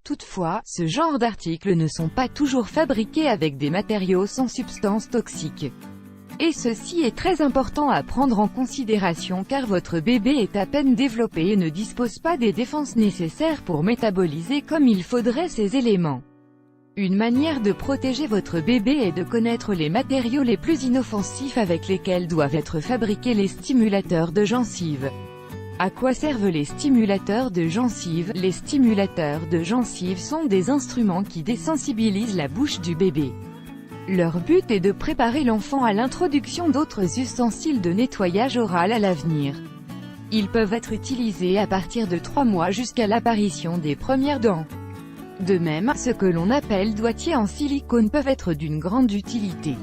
Toutefois, ce genre d'articles ne sont pas toujours fabriqués avec des matériaux sans substances toxiques. Et ceci est très important à prendre en considération car votre bébé est à peine développé et ne dispose pas des défenses nécessaires pour métaboliser comme il faudrait ces éléments. Une manière de protéger votre bébé est de connaître les matériaux les plus inoffensifs avec lesquels doivent être fabriqués les stimulateurs de gencives. À quoi servent les stimulateurs de gencives? Les stimulateurs de gencives sont des instruments qui désensibilisent la bouche du bébé. Leur but est de préparer l'enfant à l'introduction d'autres ustensiles de nettoyage oral à l'avenir. Ils peuvent être utilisés à partir de 3 mois jusqu'à l'apparition des premières dents. De même, ce que l'on appelle doigtiers en silicone peuvent être d'une grande utilité.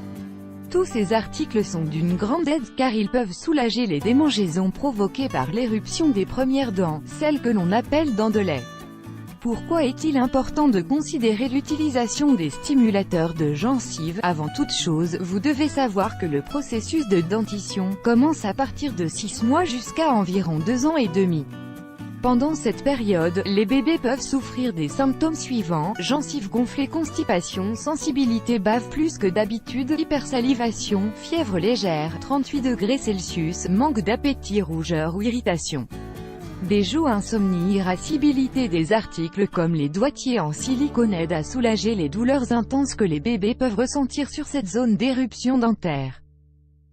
Tous ces articles sont d'une grande aide car ils peuvent soulager les démangeaisons provoquées par l'éruption des premières dents, celles que l'on appelle dents de lait. Pourquoi est-il important de considérer l'utilisation des stimulateurs de gencives? Avant toute chose, vous devez savoir que le processus de dentition commence à partir de 6 mois jusqu'à environ 2 ans et demi. Pendant cette période, les bébés peuvent souffrir des symptômes suivants: gencives gonflées, constipation, sensibilité, bave plus que d'habitude, hypersalivation, fièvre légère, 38 degrés Celsius, manque d'appétit, rougeur ou irritation. Des joues, insomnie, irascibilité. Des articles comme les doigtiers en silicone aident à soulager les douleurs intenses que les bébés peuvent ressentir sur cette zone d'éruption dentaire.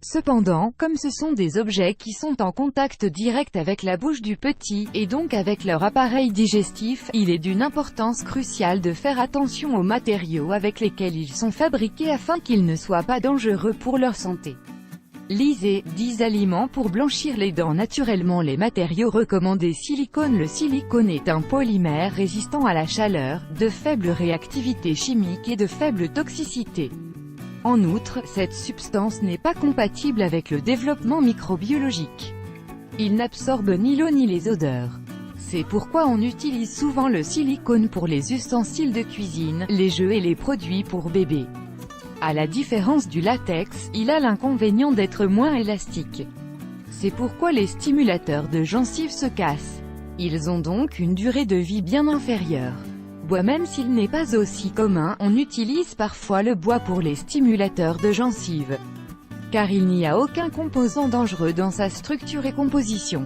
Cependant, comme ce sont des objets qui sont en contact direct avec la bouche du petit, et donc avec leur appareil digestif, il est d'une importance cruciale de faire attention aux matériaux avec lesquels ils sont fabriqués afin qu'ils ne soient pas dangereux pour leur santé. Lisez 10 aliments pour blanchir les dents naturellement. Les matériaux recommandés: silicone. Le silicone est un polymère résistant à la chaleur, de faible réactivité chimique et de faible toxicité. En outre, cette substance n'est pas compatible avec le développement microbiologique. Il n'absorbe ni l'eau ni les odeurs. C'est pourquoi on utilise souvent le silicone pour les ustensiles de cuisine, les jeux et les produits pour bébés. À la différence du latex, il a l'inconvénient d'être moins élastique. C'est pourquoi les stimulateurs de gencives se cassent. Ils ont donc une durée de vie bien inférieure. Bois. Même s'il n'est pas aussi commun, on utilise parfois le bois pour les stimulateurs de gencives, car il n'y a aucun composant dangereux dans sa structure et composition.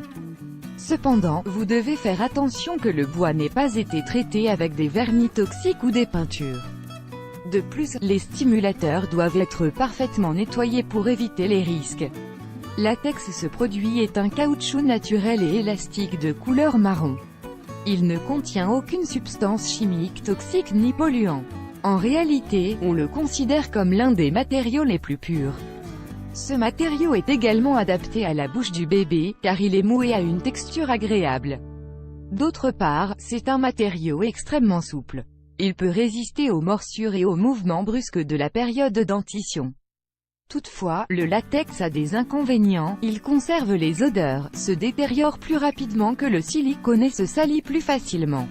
Cependant, vous devez faire attention que le bois n'ait pas été traité avec des vernis toxiques ou des peintures. De plus, les stimulateurs doivent être parfaitement nettoyés pour éviter les risques. Latex. Ce produit est un caoutchouc naturel et élastique de couleur marron. Il ne contient aucune substance chimique toxique ni polluant. En réalité, on le considère comme l'un des matériaux les plus purs. Ce matériau est également adapté à la bouche du bébé, car il est mou et a une texture agréable. D'autre part, c'est un matériau extrêmement souple. Il peut résister aux morsures et aux mouvements brusques de la période de dentition. Toutefois, le latex a des inconvénients: il conserve les odeurs, se détériore plus rapidement que le silicone et se salit plus facilement.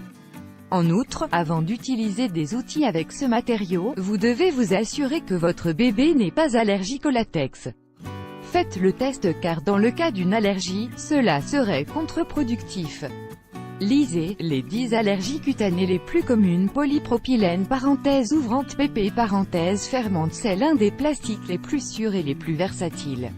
En outre, avant d'utiliser des outils avec ce matériau, vous devez vous assurer que votre bébé n'est pas allergique au latex. Faites le test car dans le cas d'une allergie, cela serait contre-productif. Lisez les 10 allergies cutanées les plus communes. Polypropylène (ouvrante PP fermante). C'est l'un des plastiques les plus sûrs et les plus versatiles.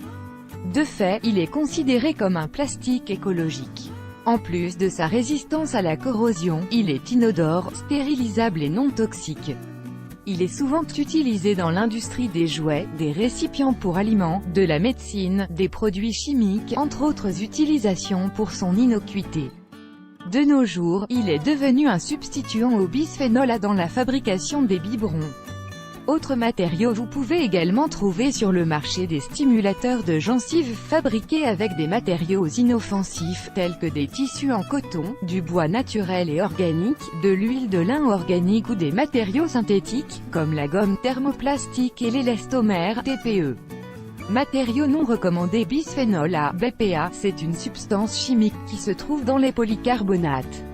De fait, il est considéré comme un plastique écologique. En plus de sa résistance à la corrosion, il est inodore, stérilisable et non toxique. Il est souvent utilisé dans l'industrie des jouets, des récipients pour aliments, de la médecine, des produits chimiques, entre autres utilisations pour son innocuité. De nos jours, il est devenu un substituant au bisphénol A dans la fabrication des biberons. Autre matériau: vous pouvez également trouver sur le marché des stimulateurs de gencives fabriqués avec des matériaux inoffensifs, tels que des tissus en coton, du bois naturel et organique, de l'huile de lin organique ou des matériaux synthétiques, comme la gomme thermoplastique et l'élastomère TPE. Matériaux non recommandés: bisphénol A, BPA, c'est une substance chimique qui se trouve dans les polycarbonates.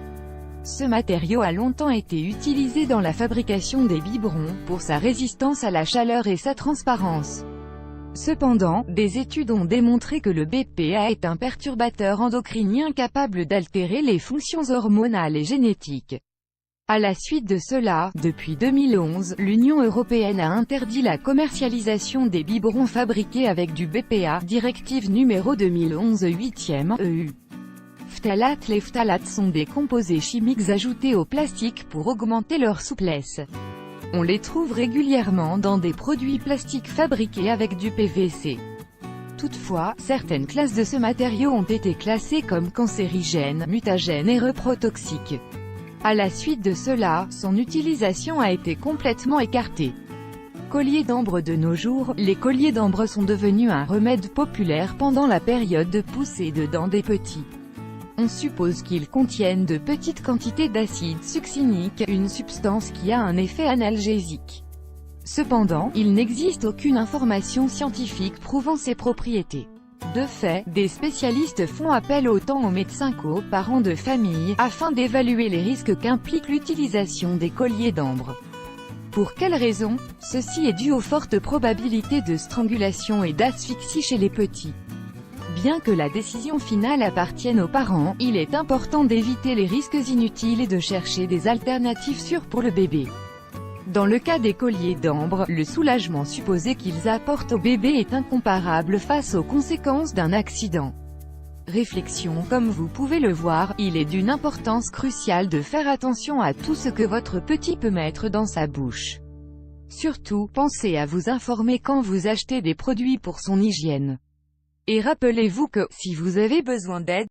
Ce matériau a longtemps été utilisé dans la fabrication des biberons, pour sa résistance à la chaleur et sa transparence. Cependant, des études ont démontré que le BPA est un perturbateur endocrinien capable d'altérer les fonctions hormonales et génétiques. À la suite de cela, depuis 2011, l'Union européenne a interdit la commercialisation des biberons fabriqués avec du BPA, directive numéro 2011/8e EU. Phtalates. Les phtalates sont des composés chimiques ajoutés au plastique pour augmenter leur souplesse. On les trouve régulièrement dans des produits plastiques fabriqués avec du PVC. Toutefois, certaines classes de ce matériau ont été classées comme cancérigènes, mutagènes et reprotoxiques. À la suite de cela, son utilisation a été complètement écartée. Colliers d'ambre. De nos jours, les colliers d'ambre sont devenus un remède populaire pendant la période de poussée de dents des petits. On suppose qu'ils contiennent de petites quantités d'acide succinique, une substance qui a un effet analgésique. Cependant, il n'existe aucune information scientifique prouvant ses propriétés. De fait, des spécialistes font appel autant aux médecins qu'aux parents de famille, afin d'évaluer les risques qu'implique l'utilisation des colliers d'ambre. Pour quelles raisons? Ceci est dû aux fortes probabilités de strangulation et d'asphyxie chez les petits. Bien que la décision finale appartienne aux parents, il est important d'éviter les risques inutiles et de chercher des alternatives sûres pour le bébé. Dans le cas des colliers d'ambre, le soulagement supposé qu'ils apportent au bébé est incomparable face aux conséquences d'un accident. Réflexion. Comme vous pouvez le voir, il est d'une importance cruciale de faire attention à tout ce que votre petit peut mettre dans sa bouche. Surtout, pensez à vous informer quand vous achetez des produits pour son hygiène. Et rappelez-vous que, si vous avez besoin d'aide,